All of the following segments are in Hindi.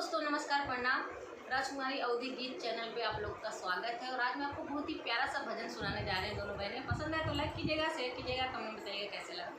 दोस्तों नमस्कार प्रणाम। राजकुमारी अवधि गीत चैनल पे आप लोग का स्वागत है। और आज मैं आपको बहुत ही प्यारा सा भजन सुनाने जा रहे हैं। दोनों बहनें पसंद है तो लाइक कीजिएगा, शेयर कीजिएगा, कमेंट बताइएगा कैसे लगा।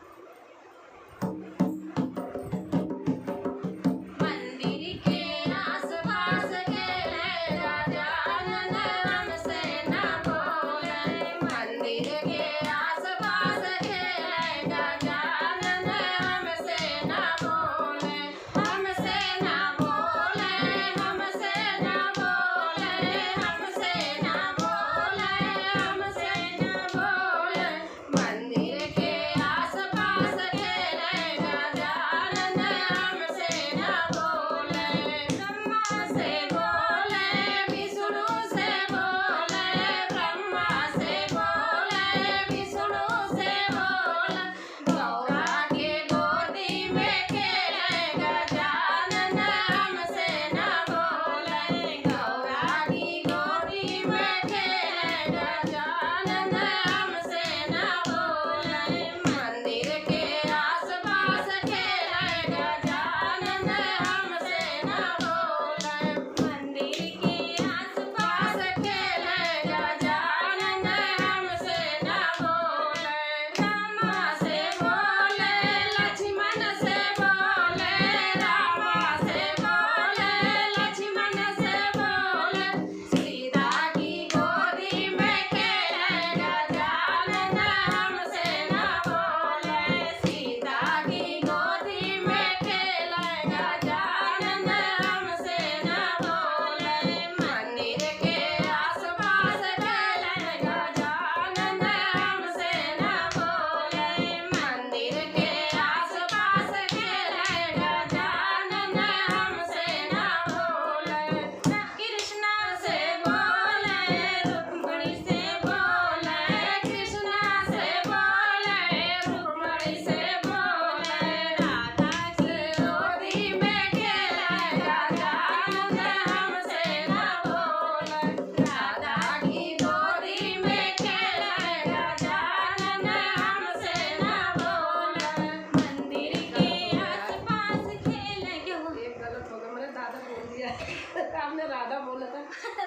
आपने राधा बोला था।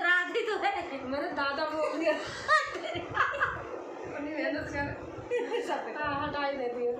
राधे तो है, मैंने दादा बोल दिया। अपनी मेहनत कर हटा ही देती है।